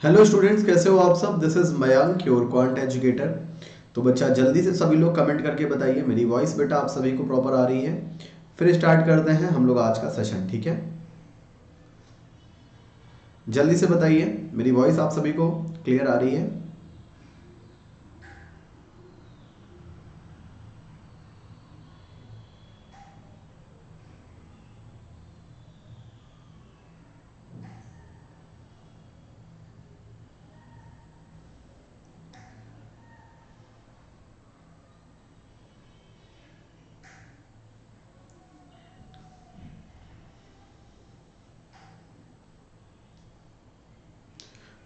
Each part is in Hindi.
हेलो स्टूडेंट्स, कैसे हो आप सब। This is Mayank, your quant educator. तो बच्चा जल्दी से सभी लोग कमेंट करके बताइए मेरी वॉइस बेटा आप सभी को प्रॉपर आ रही है। फिर स्टार्ट करते हैं हम लोग आज का सेशन, ठीक है। जल्दी से बताइए मेरी वॉइस आप सभी को क्लियर आ रही है।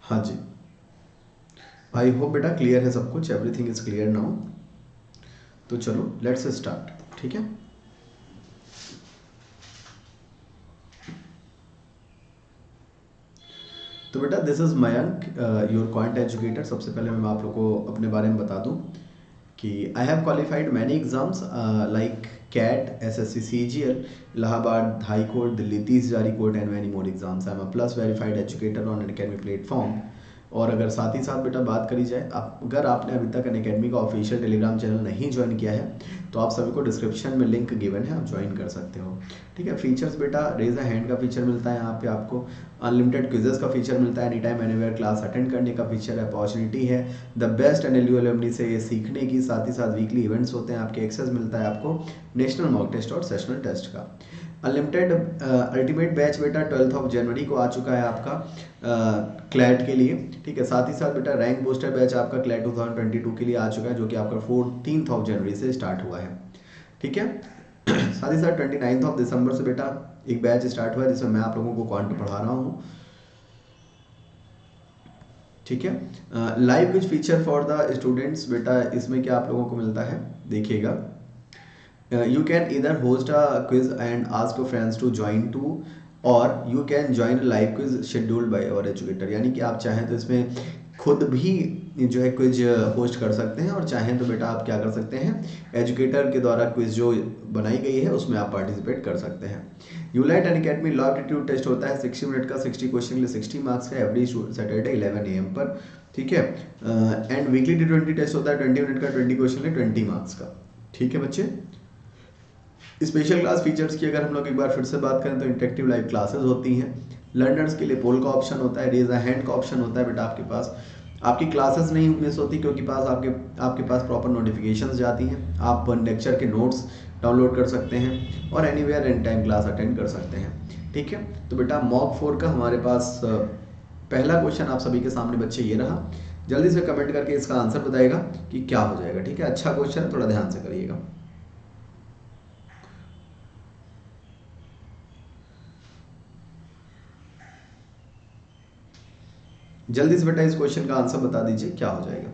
हाँ जी, आई होप बेटा क्लियर है सब कुछ, एवरीथिंग इज क्लियर नाउ। तो चलो लेट्स स्टार्ट, ठीक है। तो बेटा this is Mayank, your quant educator. सबसे पहले मैं आप लोग को अपने बारे में बता दूं कि I have qualified many exams like CAT, SSC, CGL, Allahabad high court, Delhi 30 Hazari court and many more exams. I am a plus verified educator on academy platform. और अगर साथ ही साथ बेटा बात करी जाए, अगर आपने अभी तक अकेडमी का ऑफिशियल टेलीग्राम चैनल नहीं ज्वाइन किया है तो आप सभी को डिस्क्रिप्शन में लिंक गिवन है, आप ज्वाइन कर सकते हो, ठीक है। फीचर्स बेटा रेज अ हैंड का फीचर मिलता है यहाँ पे आपको, अनलिमिटेड क्विजेस का फीचर मिलता है, any time anywhere class attend करने का फीचर है, अपॉर्चुनिटी है द बेस्ट एनएलयू एलुमनी से ये सीखने की, साथ ही साथ वीकली इवेंट्स होते हैं आपके, एक्सेस मिलता है आपको नेशनल मॉक टेस्ट और सेशनल टेस्ट का। अनलिमिटेड अल्टीमेट बैच बेटा 12 ऑफ जनवरी को आ चुका है आपका क्लैट के लिए, ठीक है। साथ ही साथ बेटा रैंक बूस्टर बैच आपका क्लैट 2022 के लिए आ चुका है, जो कि आपका 14 ऑफ जनवरी से स्टार्ट हुआ है, ठीक है। साथ ही साथ 29 ऑफ दिसंबर से बेटा एक बैच स्टार्ट हुआ है जिसमें मैं आप लोगों को क्वांट पढ़ा रहा हूँ, ठीक है। लाइव कुछ फीचर फॉर द स्टूडेंट्स बेटा, इसमें क्या आप लोगों को मिलता है देखिएगा। You can either host a quiz and ask your friends to join too, और you can join a live quiz scheduled by our educator। यानी कि आप चाहें तो इसमें खुद भी जो है क्विज होस्ट कर सकते हैं, और चाहें तो बेटा आप क्या कर सकते हैं, एजुकेटर के द्वारा क्विज जो बनाई गई है उसमें आप पार्टिसिपेट कर सकते हैं। यूलाइट अकेडमी लॉ एप्टीट्यूड टेस्ट होता है 60 मिनट का, 60 क्वेश्चन के लिए 60 मार्क्स का, एवरी सैटरडे 11 AM पर, ठीक है। एंड वीकली T20 टेस्ट होता है 20 मिनट का, 20 क्वेश्चन के लिए 20 मार्क्स का, ठीक है बच्चे। स्पेशल क्लास फीचर्स की अगर हम लोग एक बार फिर से बात करें तो इंटरेक्टिव लाइव क्लासेस होती हैं, लर्नर्स के लिए पोल का ऑप्शन होता है, रेज अ हैंड का ऑप्शन होता है बेटा आपके पास। आपकी क्लासेस नहीं मिस होती क्योंकि आपके पास प्रॉपर नोटिफिकेशंस जाती हैं, आप लेक्चर के नोट्स डाउनलोड कर सकते हैं और anywhere any time class attend कर सकते हैं, ठीक है। तो बेटा मॉक 4 का हमारे पास पहला क्वेश्चन आप सभी के सामने बच्चे ये रहा, जल्दी से कमेंट करके इसका आंसर बताएगा कि क्या हो जाएगा, ठीक है। अच्छा क्वेश्चन है, थोड़ा ध्यान से करिएगा। जल्दी से बेटा इस क्वेश्चन का आंसर बता दीजिए क्या हो जाएगा।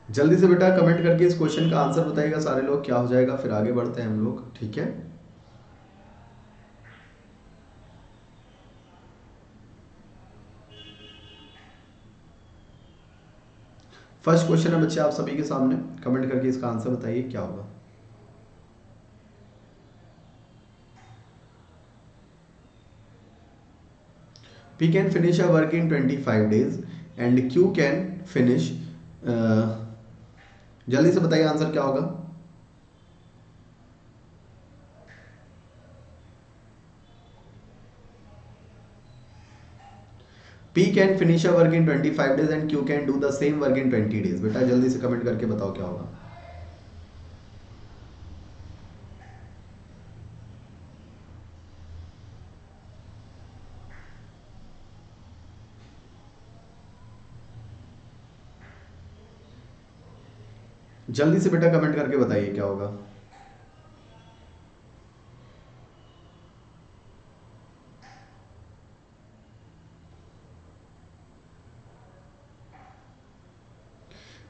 जल्दी से बेटा कमेंट करके इस क्वेश्चन का आंसर बताइएगा सारे लोग, क्या हो जाएगा, फिर आगे बढ़ते हैं हम लोग, ठीक है। फर्स्ट क्वेश्चन है बच्चे आप सभी के सामने, कमेंट करके इसका आंसर बताइए क्या होगा। P can finish a work in 25 days and Q can finish, जल्दी से बताइए आंसर क्या होगा। P can finish a work in 25 days and Q can do the same work in 20 days। बेटा जल्दी से कमेंट करके बताओ क्या होगा। जल्दी से बेटा कमेंट करके बताइए क्या होगा।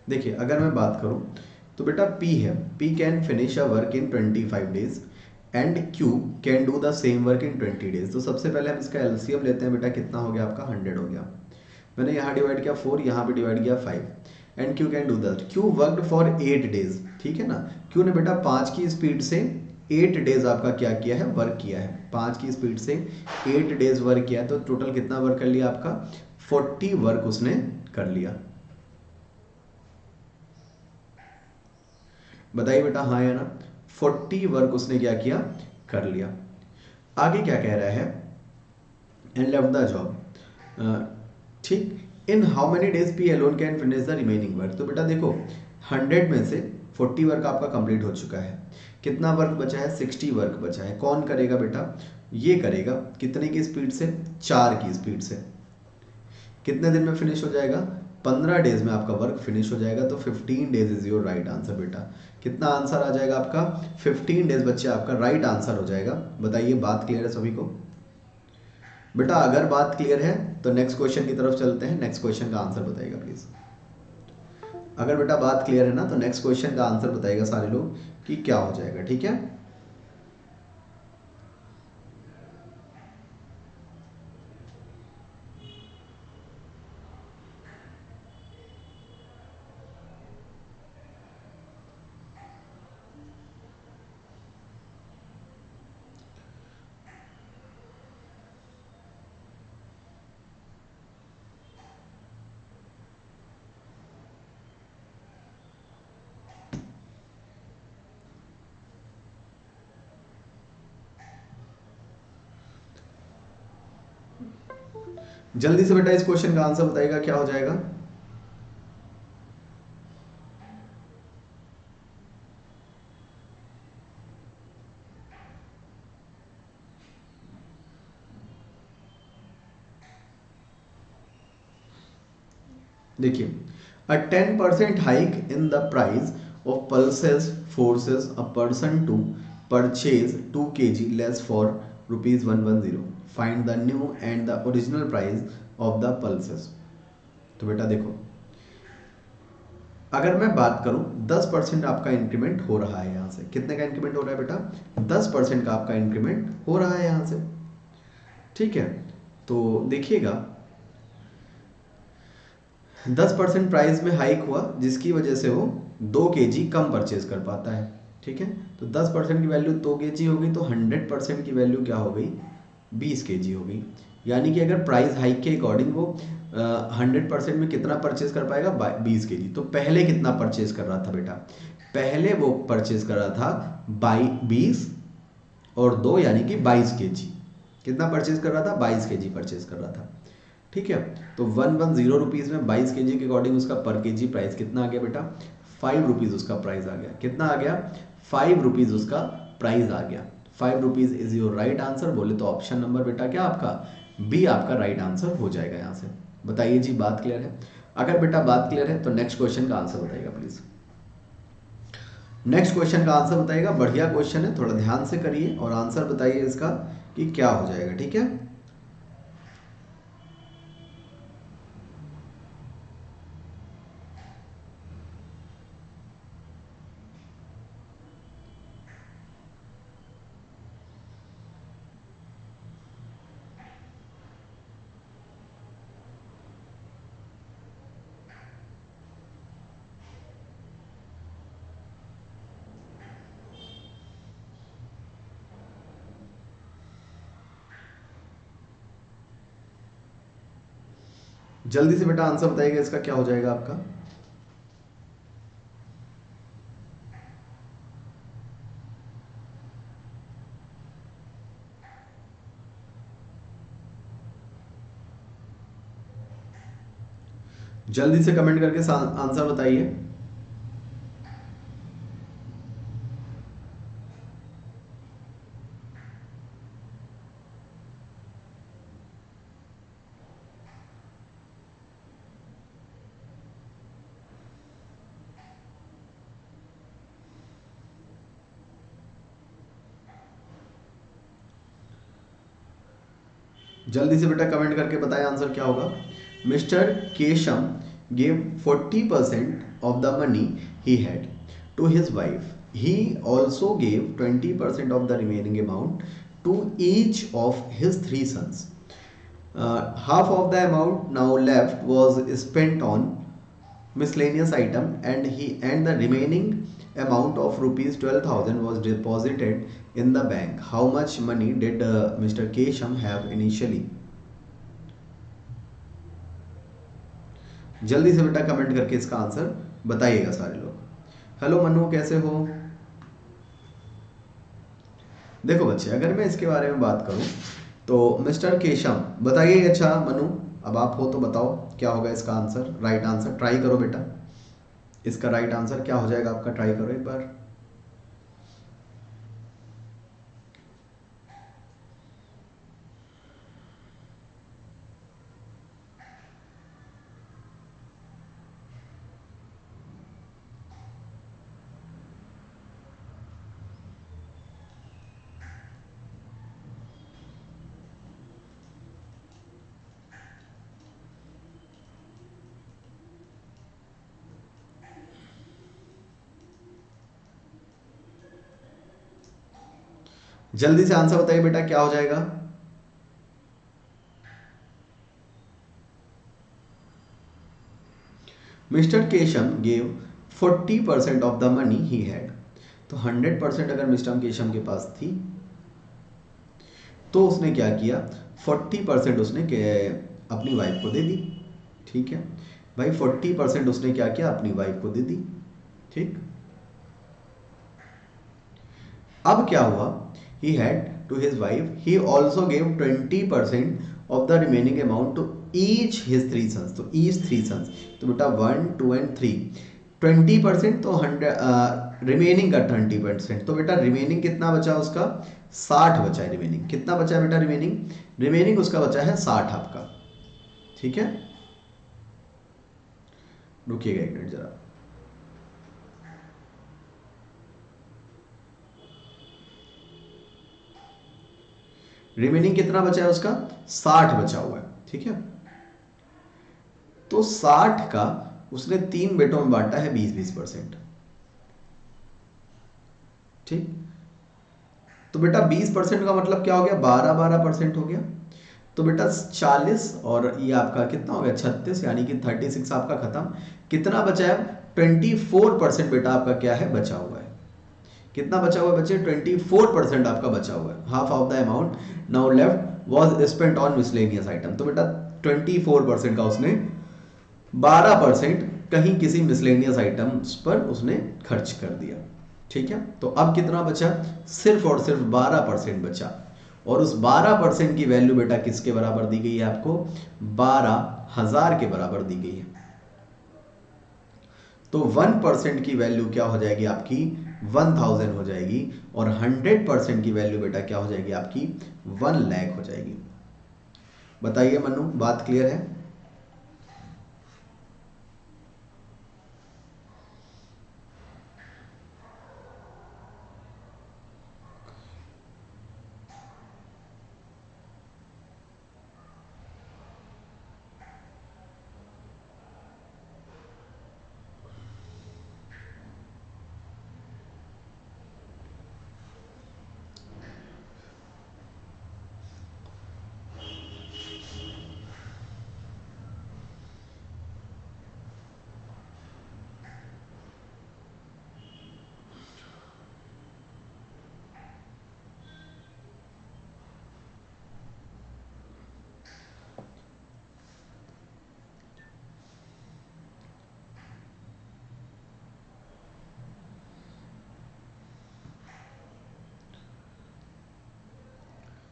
देखिए अगर मैं बात करूं तो बेटा P है, P can finish a work in 25 days and Q can do the same work in 20 days. तो सबसे पहले हम इसका एलसीएम लेते हैं बेटा, कितना हो गया आपका 100 हो गया। मैंने यहाँ डिवाइड किया 4, यहाँ पे डिवाइड किया 5 and Q can do that. Q worked for 8 days, ठीक है ना। Q ने बेटा 5 की स्पीड से 8 डेज आपका क्या किया है, वर्क किया है। 5 की स्पीड से 8 डेज वर्क किया है, तो टोटल कितना वर्क कर लिया आपका 40 वर्क उसने कर लिया। बताइए बेटा हाँ या ना। 40 वर्क उसने क्या किया, कर लिया। आगे क्या कह रहा है, एंड लेफ्ट द जॉब, ठीक। In how many days P alone can finish the remaining work. तो बेटा देखो 100 में से 40 वर्क आपका कंप्लीट हो चुका है, कितना वर्क बचा है, 60 वर्क बचा है। कौन करेगा बेटा, ये करेगा। कितने की स्पीड से, 4 की स्पीड से। कितने दिन में फिनिश हो जाएगा, 15 डेज में आपका वर्क फिनिश हो जाएगा। तो 15 days is your right answer बेटा। कितना आंसर आ जाएगा आपका, 15 डेज बच्चे आपका राइट आंसर हो जाएगा। बताइए बात क्लियर है सभी को। बेटा अगर बात क्लियर है तो नेक्स्ट क्वेश्चन की तरफ चलते हैं। नेक्स्ट क्वेश्चन का आंसर बताइएगा प्लीज। अगर बेटा बात क्लियर है ना तो नेक्स्ट क्वेश्चन का आंसर बताइएगा सारे लोग कि क्या हो जाएगा, ठीक है। जल्दी से बेटा इस क्वेश्चन का आंसर बताइएगा क्या हो जाएगा। देखिए a 10% hike in the price of pulses forces a person to purchase 2 kg less for ₹110। Find the new and the original price of the pulses. तो बेटा देखो अगर मैं बात करूं 10% आपका इंक्रीमेंट हो रहा है यहाँ से। कितने का इंक्रीमेंट हो रहा है बेटा, 10% का आपका इंक्रीमेंट हो रहा है यहाँ से, ठीक है। तो देखिएगा 10% प्राइस में हाइक हुआ जिसकी वजह से वो 2 kg कम परचेज कर पाता है, ठीक है। तो 10% की वैल्यू 2 kg हो गई, तो 100% की वैल्यू क्या हो गई, 20 kg हो गई। यानी कि अगर प्राइस हाइक के अकॉर्डिंग वो 100% में कितना परचेज कर पाएगा, 20 kg। तो पहले कितना परचेज कर रहा था बेटा, पहले वो परचेज कर रहा था 20 और 2 यानी कि 22 kg। कितना परचेज कर रहा था, 22 kg परचेज कर रहा था, ठीक है। तो 110 रुपीज़ में 22 kg के अकॉर्डिंग उसका पर केजी प्राइस कितना आ गया बेटा, 5 रुपीज़ उसका प्राइस आ गया। कितना आ गया, 5 रुपीज़ उसका प्राइस आ गया। 5 rupees is your right answer. बोले तो ऑप्शन नंबर बेटा क्या आपका, बी आपका राइट आंसर हो जाएगा यहाँ से। बताइए जी बात क्लियर है। अगर बेटा बात क्लियर है तो नेक्स्ट क्वेश्चन का आंसर बताइएगा प्लीज। नेक्स्ट क्वेश्चन का आंसर बताइएगा। बढ़िया क्वेश्चन है, थोड़ा ध्यान से करिए और आंसर बताइए इसका कि क्या हो जाएगा, ठीक है। जल्दी से बेटा आंसर बताइएगा इसका क्या हो जाएगा आपका। जल्दी से कमेंट करके आंसर बताइए। जल्दी से बेटा कमेंट करके बताएं आंसर क्या होगा। मिस्टर केशम gave 40% of the money he had to his wife. He also gave 20% of the remaining amount to each of his three sons. Half of the amount now left was spent on miscellaneous item, and the remaining amount of rupees 12,000 was deposited in the bank. How much money did Mr. Kesham have initially? जल्दी से बेटा कमेंट करके इसका आंसर बताइएगा सारे लोग। हेलो मनु, कैसे हो? देखो बच्चे, अगर मैं इसके बारे में बात करूं तो मिस्टर केशम, बताइए। अच्छा मनु, अब आप हो तो बताओ क्या होगा इसका आंसर, राइट आंसर। ट्राई करो बेटा, इसका राइट आंसर क्या हो जाएगा आपका, ट्राई करो एक बार। जल्दी से आंसर बताइए बेटा, क्या हो जाएगा। मिस्टर केशम gave 40% of the money he had. तो 100% अगर मिस्टर केशम के पास थी तो उसने क्या किया, 40% उसने अपनी वाइफ को दे दी। ठीक है भाई, 40% उसने क्या किया, अपनी वाइफ को दे दी। ठीक, अब क्या हुआ, he had to his wife, he also gave 20% of the remaining amount to each his three sons. तो ईच थ्री सन्स, तो बेटा 1 2 एंड 3, 20%, तो 100 रिमेनिंग का 20%, तो बेटा रिमेनिंग कितना बचा उसका, 60 बचा है। रिमेनिंग कितना बचा है बेटा, रिमेनिंग उसका बचा है 60 आपका। ठीक है, रुकिएगा एक मिनट जरा। रिमेनिंग कितना बचा है उसका, 60 बचा हुआ है। ठीक है, तो 60 का उसने 3 बेटों में बांटा है 20-20%। ठीक, तो बेटा 20% का मतलब क्या हो गया, 12-12% हो गया। तो बेटा 40 और ये आपका कितना हो गया, 36, यानी कि 36 आपका खत्म। कितना बचा है, 24% बेटा आपका क्या है, बचा हुआ है। कितना बचा हुआ है बच्चे, 24% आपका बचा हुआ है। Half of the amount now left was spent on miscellaneous item. तो बेटा 24% का उसने 12% कहीं किसी मिसलेनियस आइटम्स पर उसने खर्च कर दिया। ठीक है, तो अब कितना बचा, सिर्फ और सिर्फ 12% बचा। और उस 12% की वैल्यू बेटा किसके बराबर दी गई है आपको, 12,000 के बराबर दी गई है। तो 1% की वैल्यू क्या हो जाएगी आपकी, 1000 हो जाएगी। और 100% की वैल्यू बेटा क्या हो जाएगी आपकी, 1 लाख हो जाएगी। बताइए मनु, बात क्लियर है।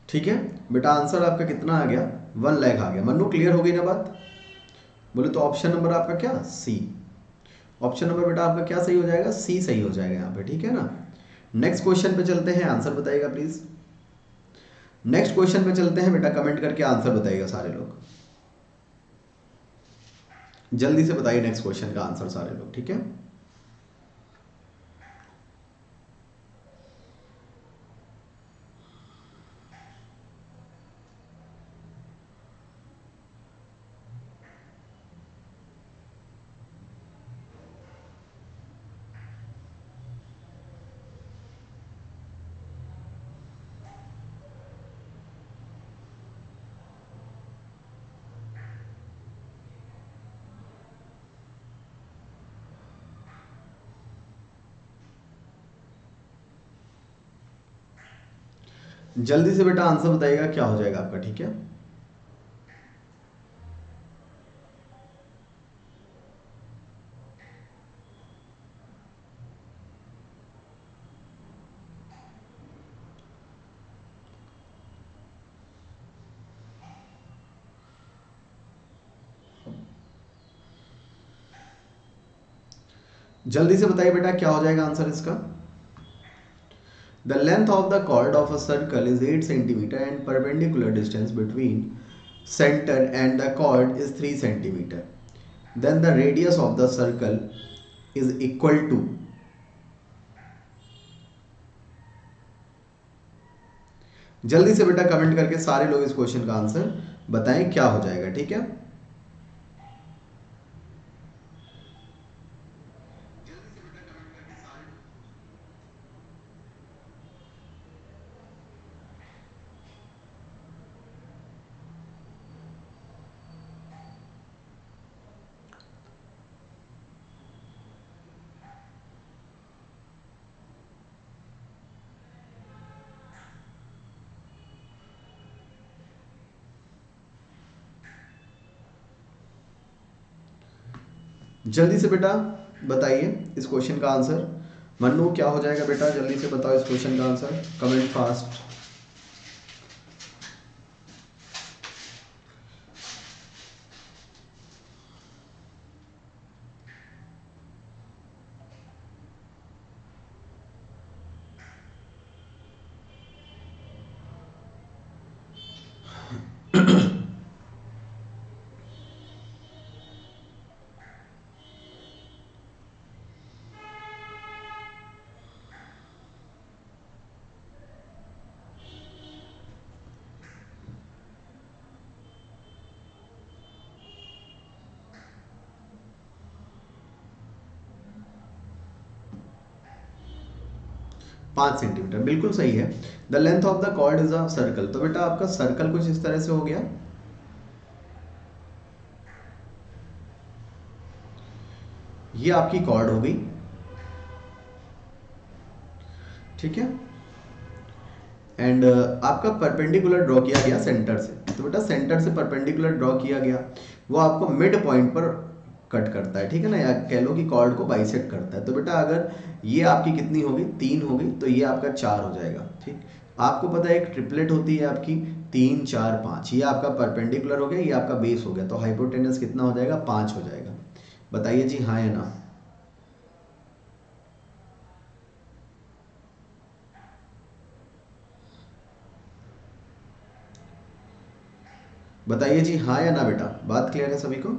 ठीक है बेटा, आंसर आपका कितना आ गया, 1 लाख आ गया। मन्नू क्लियर हो गई ना बात। बोले तो ऑप्शन नंबर आपका क्या, सी। ऑप्शन नंबर बेटा आपका क्या सही हो जाएगा, सी सही हो जाएगा यहाँ पे। ठीक है ना, नेक्स्ट क्वेश्चन पे चलते हैं, आंसर बताइएगा प्लीज। नेक्स्ट क्वेश्चन पे चलते हैं बेटा, कमेंट करके आंसर बताइएगा सारे लोग। जल्दी से बताइए नेक्स्ट क्वेश्चन का आंसर सारे लोग। ठीक है, जल्दी से बेटा आंसर बताइएगा क्या हो जाएगा आपका, ठीक है। जल्दी से बताइए बेटा क्या हो जाएगा आंसर इसका। The length of the chord of a circle is 8 centimeter and perpendicular distance between center and the chord is 3 centimeter. Then the radius of the circle is equal to। जल्दी से बेटा कमेंट करके सारे लोग इस क्वेश्चन का आंसर बताएं क्या हो जाएगा, ठीक है। जल्दी से बेटा बताइए इस क्वेश्चन का आंसर। मन्नू क्या हो जाएगा बेटा, जल्दी से बताओ इस क्वेश्चन का आंसर, कमेंट फास्ट। 5 सेंटीमीटर बिल्कुल सही है। The length of the cord is a circle, तो बेटा आपका सर्कल कुछ इस तरह से हो गया। ये आपकी कॉर्ड हो गई, ठीक है। एंड आपका परपेंडिकुलर ड्रॉ किया गया सेंटर से, तो बेटा सेंटर से परपेंडिकुलर ड्रॉ किया गया, वो आपको मिड पॉइंट पर कट करता है, ठीक है ना, या कह लो कि कॉर्ड को बाइसेक्ट करता है। तो बेटा अगर ये आपकी कितनी होगी, 3 होगी, तो ये आपका 4 हो जाएगा, ठीक। आपको पता है एक ट्रिपलेट होती है आपकी 3 4 5, ये आपका परपेंडिकुलर हो गया, ये आपका बेस हो गया, तो हाइपोटेनस कितना हो जाएगा, 5 हो जाएगा। बताइए जी हाँ या ना। बताइए जी हाँ या ना बेटा, बात क्लियर है सभी को।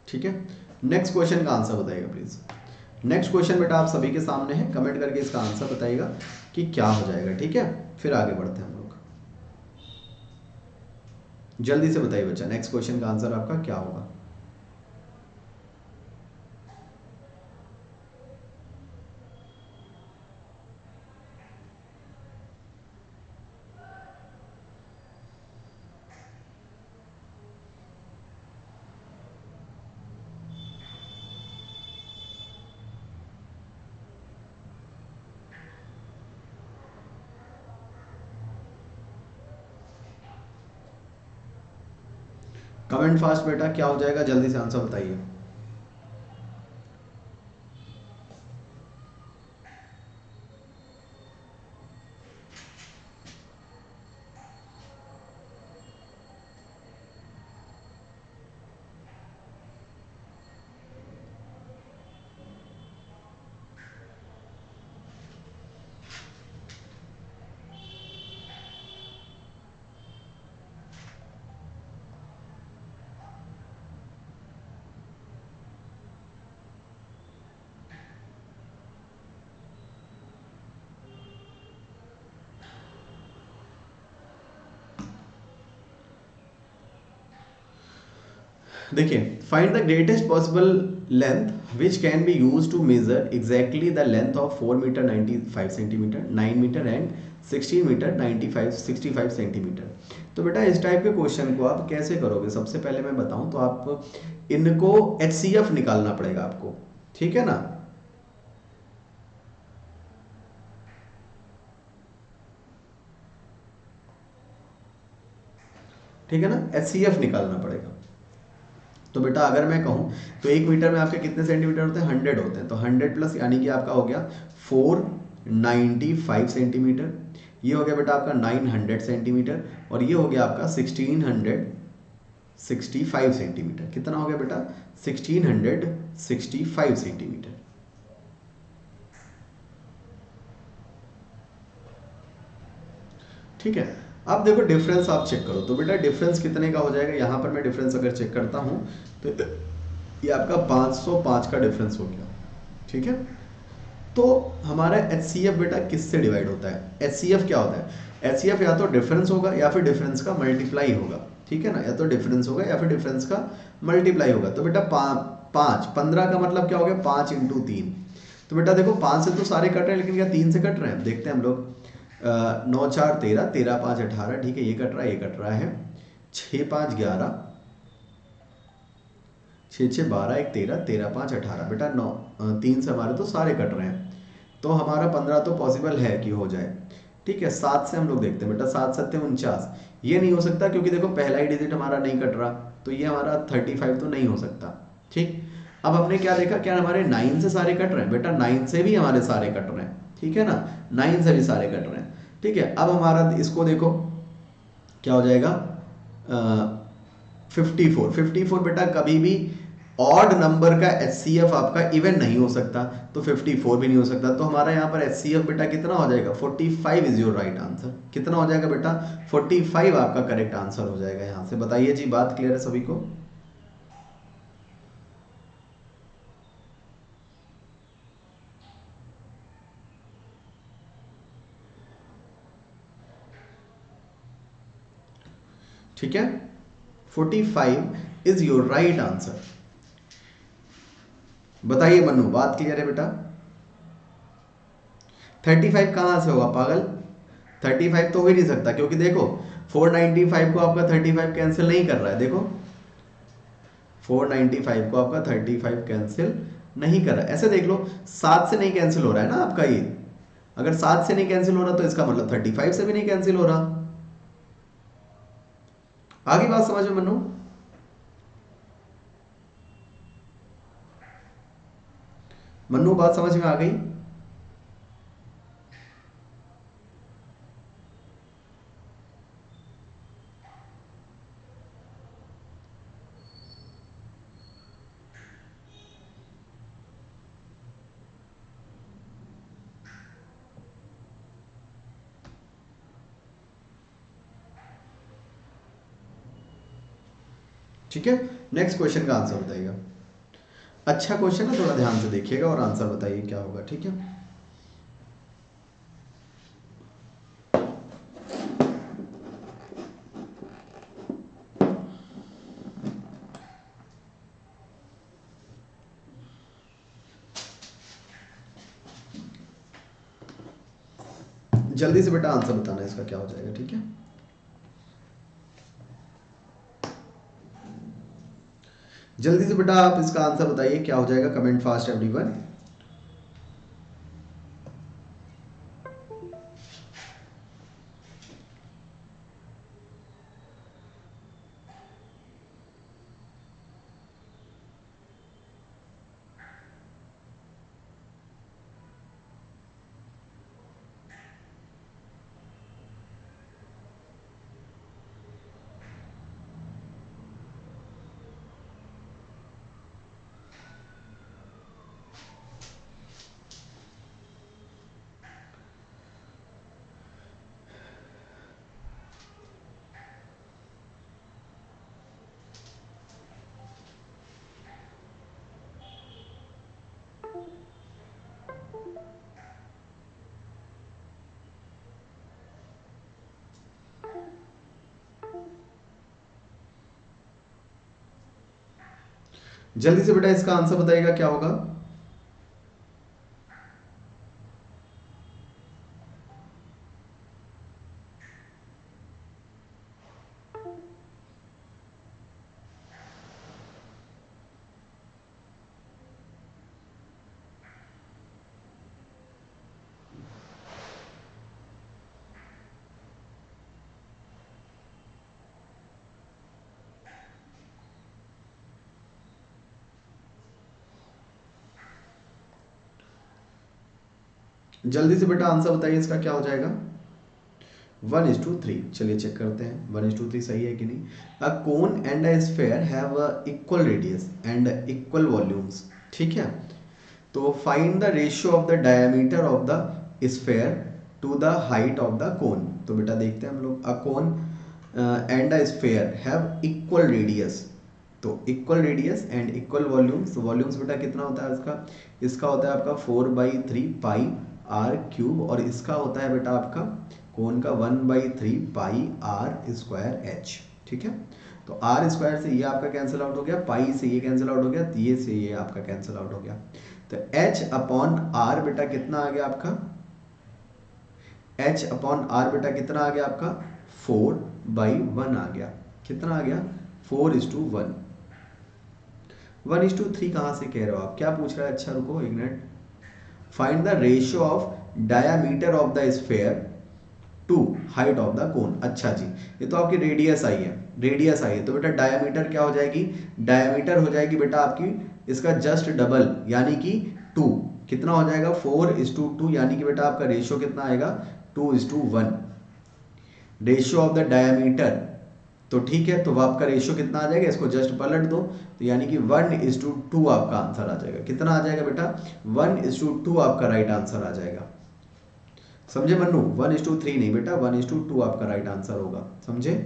ठीक है, नेक्स्ट क्वेश्चन का आंसर बताइएगा प्लीज। नेक्स्ट क्वेश्चन बेटा आप सभी के सामने है, कमेंट करके इसका आंसर बताइएगा कि क्या हो जाएगा, ठीक है। फिर आगे बढ़ते हैं हम लोग। जल्दी से बताइए बच्चा, नेक्स्ट क्वेश्चन का आंसर आपका क्या होगा। कमेंट फास्ट बेटा, क्या हो जाएगा, जल्दी से आंसर बताइए। देखिए, find the greatest possible length which can be use to measure exactly the length of 4 metre 95 centimetre, 9 metre and 16 metre 95 65 centimetre. तो बेटा इस टाइप के क्वेश्चन को आप कैसे करोगे, सबसे पहले मैं बताऊं तो आप इनको HCF निकालना पड़ेगा आपको, ठीक है ना। ठीक है ना, HCF निकालना पड़ेगा। तो बेटा अगर मैं कहूँ तो 1 मीटर में आपके कितने सेंटीमीटर होते हैं, 100 होते हैं। तो 100 प्लस यानी कि आपका हो गया 495 सेंटीमीटर, ये हो गया बेटा आपका 900 सेंटीमीटर, और ये हो गया आपका 1665 सेंटीमीटर। कितना हो गया बेटा, 1665 सेंटीमीटर। ठीक है, अब देखो डिफरेंस आप चेक करो, तो बेटा डिफरेंस कितने का हो जाएगा, यहाँ पर मैं डिफरेंस अगर चेक करता हूँ तो ये आपका 505 का डिफरेंस हो गया। ठीक है, तो हमारा HCF बेटा किससे डिवाइड होता है, HCF क्या होता है, HCF या तो डिफरेंस होगा या फिर डिफरेंस का मल्टीप्लाई होगा। ठीक है ना, या तो डिफरेंस होगा या फिर डिफरेंस का मल्टीप्लाई होगा। तो बेटा 15 का मतलब क्या हो गया, 5 × 3। तो बेटा देखो 5 से तो सारे कट रहे हैं, लेकिन क्या 3 से कट रहे हैं, देखते हैं हम लोग। 9 4 13, 13 5 18, ठीक है, ये कट रहा है, ये कट रहा है। 6 5 11, 6 6 12, 1 13, 13 5 18, बेटा 9 3 से हमारे तो सारे कट रहे हैं। तो हमारा 15 तो पॉसिबल है कि हो जाए। ठीक है, 7 से हम लोग देखते हैं बेटा, 7 7 49, ये नहीं हो सकता क्योंकि देखो पहला ही डिजिट हमारा नहीं कट रहा, तो ये हमारा 35 तो नहीं हो सकता। ठीक, अब हमने क्या देखा, क्या हमारे 9 से सारे कट रहे हैं, बेटा 9 से भी हमारे सारे कट रहे हैं। ठीक है ना, 9 से भी सारे कट रहे हैं। ठीक है, अब हमारा इसको देखो क्या हो जाएगा, 54 बेटा कभी भी ऑड नंबर का HCF आपका इवन नहीं हो सकता, तो 54 भी नहीं हो सकता। तो हमारा यहाँ पर HCF बेटा कितना हो जाएगा, 45 इज योर राइट आंसर। कितना हो जाएगा बेटा, 45 आपका करेक्ट आंसर हो जाएगा। यहाँ से बताइए जी, बात क्लियर है सभी को। ठीक है, 45 इज योर राइट आंसर। बताइए मनु, बात क्लियर है बेटा। 35 कहाँ से होगा पागल, 35 तो हो ही नहीं सकता, क्योंकि देखो 495 को आपका 35 कैंसिल नहीं कर रहा है। देखो 495 को आपका 35 कैंसिल नहीं कर रहा है। ऐसे देख लो, 7 से नहीं कैंसिल हो रहा है ना आपका ये, अगर 7 से नहीं कैंसिल हो रहा तो इसका मतलब 35 से भी नहीं कैंसिल हो रहा। आगे बात समझ में मनु, मनु बात समझ में आ गई। ठीक है, नेक्स्ट क्वेश्चन का आंसर बताइएगा। अच्छा क्वेश्चन है, थोड़ा ध्यान से देखिएगा और आंसर बताइए क्या होगा। ठीक है, जल्दी से बेटा आंसर बताना इसका क्या हो जाएगा। ठीक है, जल्दी से बेटा आप इसका आंसर बताइए क्या हो जाएगा, कमेंट फास्ट एवरीवन। जल्दी से बेटा इसका आंसर बताइएगा क्या होगा। जल्दी से बेटा आंसर बताइए इसका क्या हो जाएगा। 1:3। चलिए चेक करते हैं 1:3 सही है कि नहीं। A cone and a sphere have equal radius and equal volumes. ठीक है, तो find the ratio of the diameter of the sphere to the height of the cone. तो बेटा देखते हैं हम लोग। A cone and a sphere have equal radius, तो equal radius and equal volumes. Volumes बेटा कितना होता है इसका, इसका होता है आपका 4/3 पाई आर क्यूब, और इसका होता है बेटा आपका कोन का 1/3 पाई आर स्क्वायर एच। ठीक है, तो आर स्क्वायर से ये आपका कैंसिल आउट हो गया, पाई से ये कैंसिल आउट हो गया, ये से ये आपका कैंसिल आउट हो गया। तो एच अपॉन आर बेटा कितना आ गया आपका, एच अपॉन आर बेटा कितना आ गया आपका 4/1 आ गया। कितना आ गया 4:1। 1:3 कहाँ से कह रहे हो आप, क्या पूछ रहा है। अच्छा रुको एक minute. Find the ratio of diameter of the sphere to height of the cone. अच्छा जी, ये तो आपकी रेडियस आई है, रेडियस आई है, तो बेटा डायामीटर क्या हो जाएगी, डायामीटर हो जाएगी बेटा आपकी इसका जस्ट डबल, यानी कि 2। कितना हो जाएगा 4:2, यानी कि बेटा आपका रेशियो कितना आएगा 2:1। रेशियो ऑफ द डायामीटर, तो ठीक है, तो आपका रेशियो कितना आ जाएगा, इसको जस्ट पलट दो, तो यानी कि 1:2 आपका आंसर आ जाएगा। कितना आ जाएगा बेटा 1:2 आपका राइट आंसर आ जाएगा। समझे मन्नू, 1:3 नहीं बेटा 1:2 आपका राइट आंसर होगा। समझे।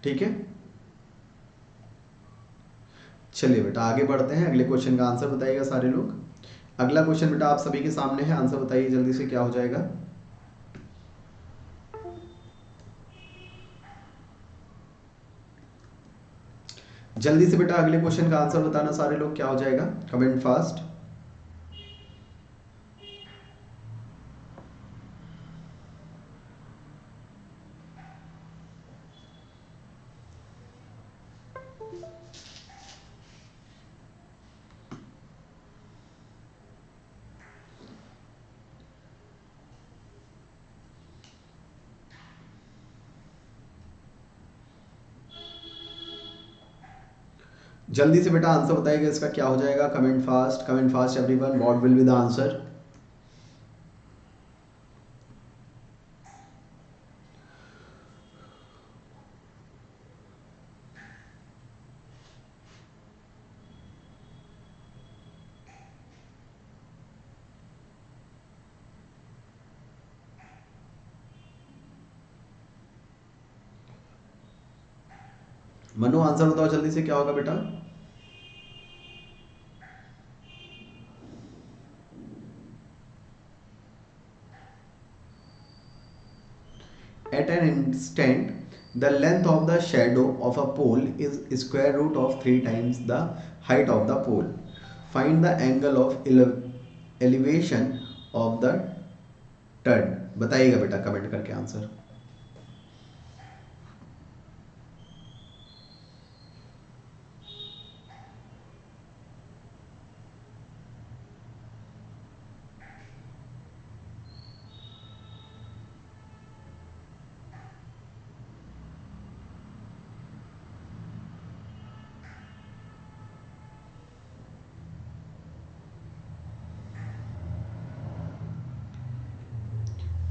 ठीक है, चलिए बेटा आगे बढ़ते हैं, अगले क्वेश्चन का आंसर बताइएगा सारे लोग। अगला क्वेश्चन बेटा आप सभी के सामने है, आंसर बताइए जल्दी से क्या हो जाएगा। जल्दी से बेटा अगले क्वेश्चन का आंसर बताना सारे लोग, क्या हो जाएगा, कमेंट फास्ट। जल्दी से बेटा आंसर बताइएगा इसका क्या हो जाएगा, comment fast everyone, what will be the answer. Manu answer बताओ जल्दी से क्या होगा बेटा। At an instant, the length of the shadow of a pole is square root of 3 times the height of the pole. Find the angle of elevation of the turn. बताइएगा बेटा कमेंट करके answer.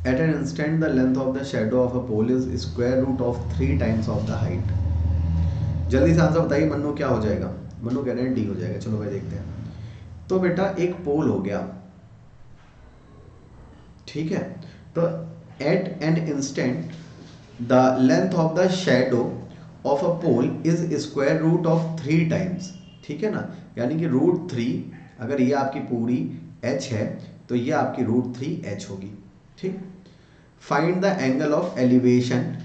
At an instant, the length of the shadow of a pole is square root of 3 times of the height. जल्दी से आंसर बताइए, मन्नू क्या हो जाएगा? मन्नू कह रहे हैं डी हो जाएगा। चलो भाई देखते हैं। तो बेटा एक पोल हो गया, ठीक है। तो at an instant the length of the shadow of a pole is square root of 3 times, ठीक है ना। यानी कि √3, अगर ये आपकी पूरी h है तो ये आपकी √3h होगी, ठीक। Find the angle of elevation,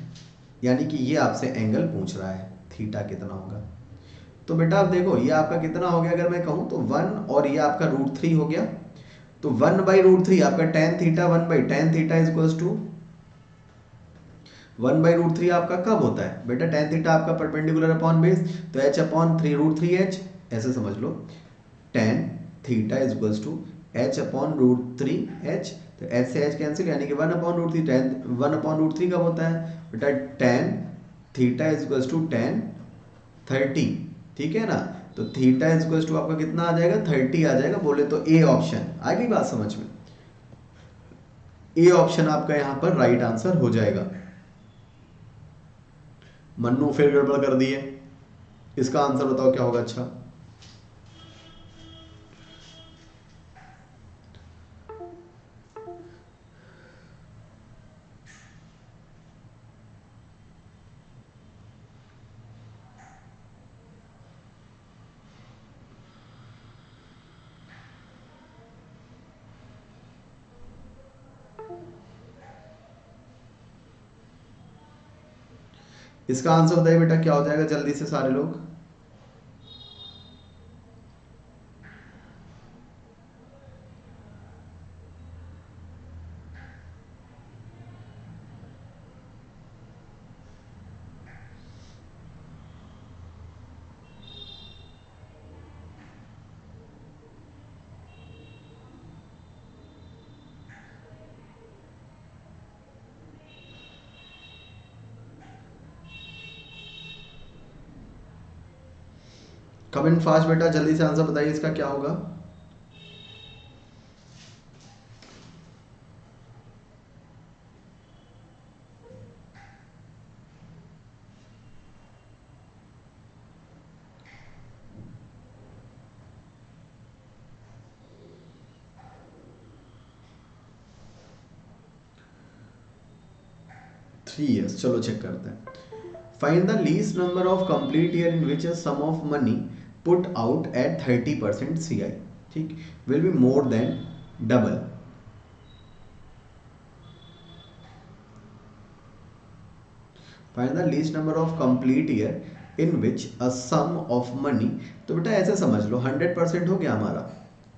यानी कि ये आपसे एंगल पूछ रहा है, थीटा कितना होगा। तो बेटा अब देखो ये आपका कितना हो गया, अगर मैं कहूँ तो 1 और ये आपका √3 हो गया। तो 1/√3 आपका tan theta, 1/tan theta is equals to 1/√3 आपका कब होता है बेटा? tan थीटा आपका परपेंडिकुलर अपॉन बेस, तो h/3√3h, ऐसे समझ लो। tan theta is equals to h/√3h, तो h से h कैंसिल, यानी कि 1/√3। tan 1/√3 कब होता है बेटा? tan theta is equals to tan 30, ठीक है ना। तो थीटा इज इक्वल्स टू आपका कितना आ जाएगा? 30 आ जाएगा। बोले तो ए ऑप्शन आ गई बात समझ में? ए ऑप्शन आपका यहां पर राइट आंसर हो जाएगा। मन्नू फिर गड़बड़ कर दिए, इसका आंसर बताओ क्या होगा? अच्छा, इसका आंसर बताइए बेटा क्या हो जाएगा, जल्दी से सारे लोग। कम इन फास्ट बेटा, जल्दी से आंसर बताइए इसका क्या होगा। थ्री ईयर्स, चलो चेक करते हैं। Find the least number of complete year in which sum of money put out at 30% CI, ठीक, will be more than double. Find the least number of complete year in which a sum of money. तो बेटा ऐसे समझ लो 100% हो गया हमारा।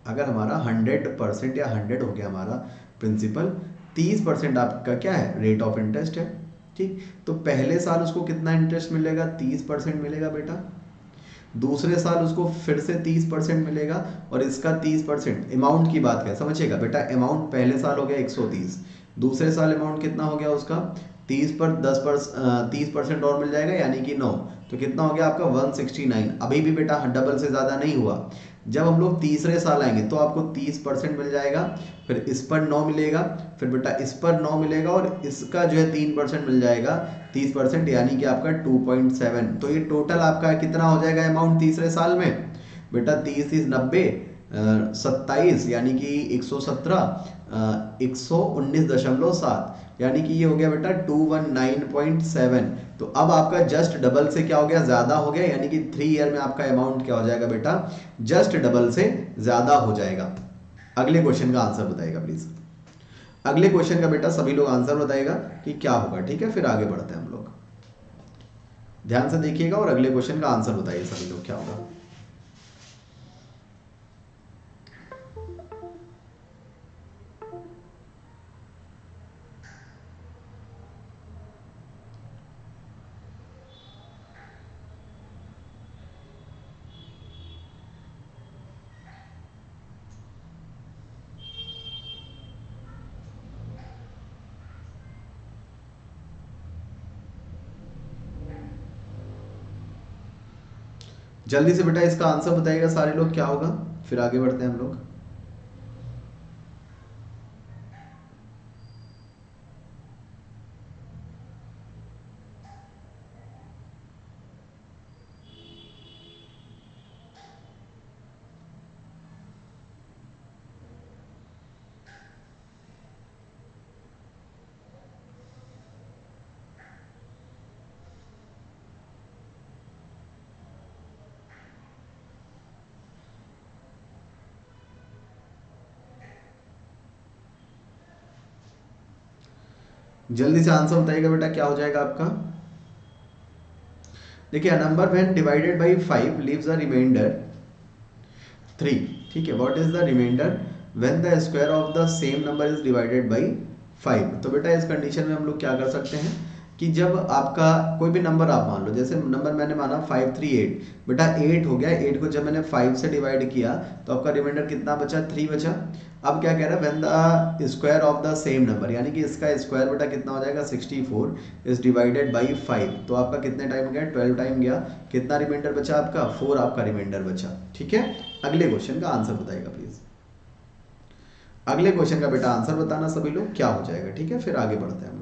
अगर हमारा 100% या 100 हो गया हमारा प्रिंसिपल, 30% आपका क्या है? रेट ऑफ इंटरेस्ट है, ठीक। तो पहले साल उसको कितना इंटरेस्ट मिलेगा? 30% मिलेगा बेटा। दूसरे साल उसको फिर से 30% मिलेगा, और इसका 30%। अमाउंट की बात है समझिएगा बेटा, अमाउंट पहले साल हो गया 130, दूसरे साल अमाउंट कितना हो गया उसका? 30% और मिल जाएगा, यानी कि 9। तो कितना हो गया आपका? 169। अभी भी बेटा डबल से ज़्यादा नहीं हुआ। जब हम लोग तीसरे साल आएंगे तो आपको 30% मिल जाएगा, फिर इस पर 9 मिलेगा, फिर बेटा इस पर 9 मिलेगा, और इसका जो है 3% मिल जाएगा, 30%, यानी कि आपका 2.7। तो ये टोटल आपका कितना हो जाएगा अमाउंट तीसरे साल में बेटा? 30 30 90, 27, यानी कि 117, 119.7, यानी कि ये हो गया बेटा 219.7। तो अब आपका जस्ट डबल से क्या हो गया? ज्यादा हो गया, यानी कि 3 ईयर में आपका अमाउंट क्या हो जाएगा बेटा? जस्ट डबल से ज्यादा हो जाएगा। अगले क्वेश्चन का आंसर बताएगा प्लीज। अगले क्वेश्चन का बेटा सभी लोग आंसर बताएगा कि क्या होगा, ठीक है। फिर आगे बढ़ते हैं हम लोग, ध्यान से देखिएगा और अगले क्वेश्चन का आंसर बताइए सभी लोग क्या होगा। जल्दी से बेटा इसका आंसर बताइएगा सारे लोग क्या होगा, फिर आगे बढ़ते हैं हम लोग। जल्दी से आंसर बताइएगा बेटा, क्या हो जाएगा आपका। देखिए, a number when divided by 5 leaves a remainder 3। ठीक है, what is the remainder when the square of the same number is divided by 5। तो बेटा इस कंडीशन में हम लोग क्या कर सकते हैं कि जब आपका कोई भी नंबर आप मान लो, जैसे नंबर मैंने माना 538, बेटा 8 हो गया, 8 को जब मैंने 5 से डिवाइड किया तो आपका रिमाइंडर कितना बचा, 3 बचा। अब क्या कह रहा है, when the square of the same number, यानी कि इसका स्क्वायर बेटा कितना हो जाएगा, 64 इज डिवाइडेड बाई 5। तो आपका कितने टाइम गया, 12 टाइम गया। कितना रिमाइंडर बचा आपका, 4 आपका रिमाइंडर बचा। ठीक है, अगले क्वेश्चन का आंसर बताइएगा प्लीज। अगले क्वेश्चन का बेटा आंसर बताना सभी लोग, क्या हो जाएगा। ठीक है, फिर आगे बढ़ते हैं हम लोग।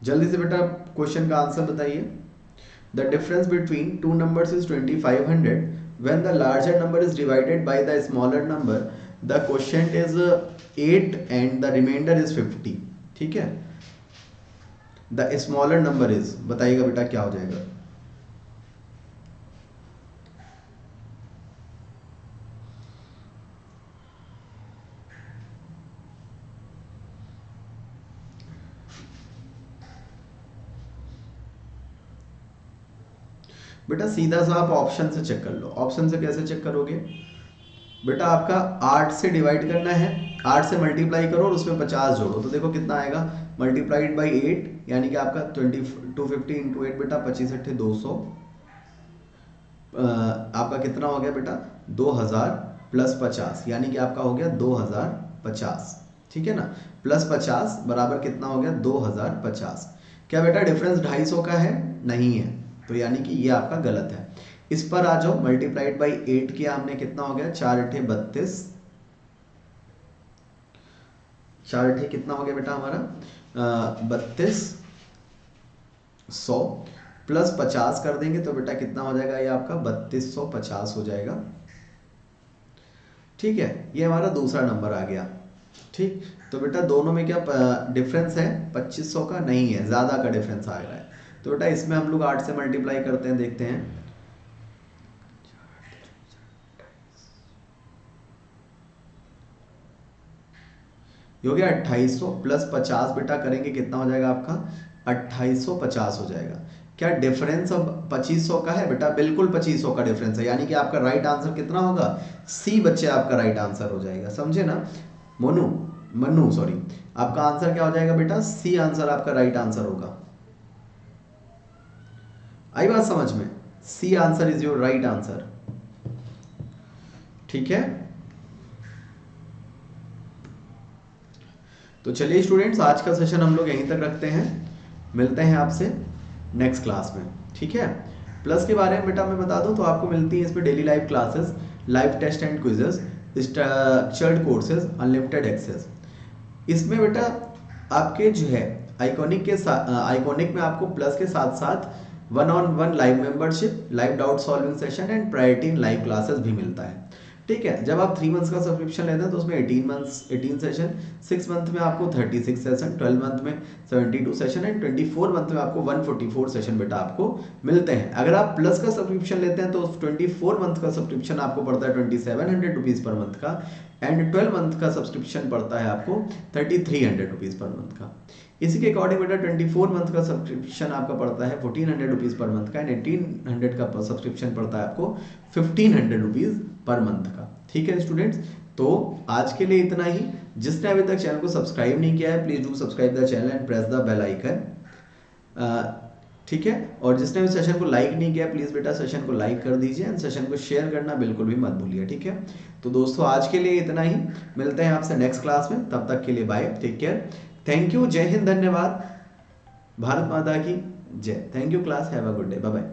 जल्दी से बेटा क्वेश्चन का आंसर बताइए। The difference between two numbers is 2500 when the larger number is divided by the smaller number, the quotient is 8 and the remainder is 50। ठीक है, द स्मॉलर नंबर इज, बताइएगा बेटा क्या हो जाएगा। बेटा सीधा सा आप ऑप्शन से चेक कर लो। ऑप्शन से कैसे चेक करोगे बेटा, आपका 8 से डिवाइड करना है, 8 से मल्टीप्लाई करो और उसमें 50 जोड़ो, तो देखो कितना आएगा, मल्टीप्लाइड बाई 8 यानी कि आपका 250 इंटू 8 बेटा 25 अट्ठे 200, आपका कितना हो गया बेटा 2000 प्लस 50 यानी कि आपका हो गया 2050। ठीक है ना, प्लस 50 बराबर कितना हो गया 2050। क्या बेटा डिफरेंस 250 का है, नहीं है, तो यानी कि ये आपका गलत है। इस पर आ जाओ, मल्टीप्लाइड बाई 8 किया हमने, कितना हो गया 4 अट्ठे 32, 4 अट्ठे कितना हो गया बेटा हमारा 3200 प्लस 50 कर देंगे तो बेटा कितना हो जाएगा, ये आपका 3250 हो जाएगा। ठीक है, ये हमारा दूसरा नंबर आ गया। ठीक, तो बेटा दोनों में क्या डिफरेंस है, 2500 का नहीं है, ज़्यादा का डिफरेंस आ रहा है। तो बेटा इसमें हम लोग 8 से मल्टीप्लाई करते हैं, देखते हैं। ये हो गया 2800 प्लस 50 बेटा करेंगे कितना हो जाएगा आपका 2850 हो जाएगा। क्या डिफरेंस अब 2500 का है बेटा, बिल्कुल 2500 का डिफरेंस है, यानी कि आपका राइट आंसर कितना होगा, सी बच्चे आपका राइट आंसर हो जाएगा, समझे ना मोनू, मन्नू सॉरी, आपका आंसर क्या हो जाएगा बेटा, सी आंसर आपका राइट आंसर होगा। आई बात समझ में, C answer is your right answer. ठीक है, तो चलिए स्टूडेंट्स आज का सेशन हम लोग यहीं तक रखते हैं, मिलते हैं आपसे नेक्स्ट क्लास में। ठीक है, प्लस के बारे में बेटा मैं बता दूं तो आपको मिलती है इसमें daily live classes, live test and quizzes, structured courses, unlimited access. इसमें बेटा आपके जो है आइकॉनिक के साथ, आइकॉनिक में आपको प्लस के साथ साथ 1-on-1 live membership, live doubt solving session and priority in live classes भी मिलता है। ठीक है, जब आप 3 मंथ्स का सब्सक्रिप्शन लेते हैं तो उसमें 18 सेशन, 6 मंथ में आपको 36 सेशन, 12 मंथ में 72 सेशन एंड 24 मंथ में आपको 144 सेशन बेटा आपको मिलते हैं। अगर आप प्लस का सब्सक्रिप्शन लेते हैं तो 24 मंथ का सब्सक्रिप्शन आपको पड़ता है 2700 रुपीज़ पर मंथ का, एंड 12 मंथ का सब्सक्रिप्शन पड़ता है आपको 3300 रुपीज़ पर मंथ का। इसी के अकॉर्डिंग बेटा 24 मंथ का सब्सक्रिप्शन आपका पड़ता है 1400 रुपीज़ पर मंथ का, एंड 1800 का सब्सक्रिप्शन पड़ता है आपको 1500 रुपीज़ पर मंथ का। ठीक है स्टूडेंट्स, तो आज के लिए इतना ही। जिसने अभी तक चैनल को सब्सक्राइब नहीं किया है please do subscribe the channel and press the bell icon. ठीक है, और जिसने भी सेशन को लाइक नहीं किया प्लीज बेटा सेशन को लाइक कर दीजिए एंड सेशन को शेयर करना बिल्कुल भी मत भूलिए। ठीक है, तो दोस्तों आज के लिए इतना ही, मिलते हैं आपसे नेक्स्ट क्लास में, तब तक के लिए bye, take care, thank you, जय हिंद, धन्यवाद, भारत माता की जय, thank you class, have a good day, bye bye.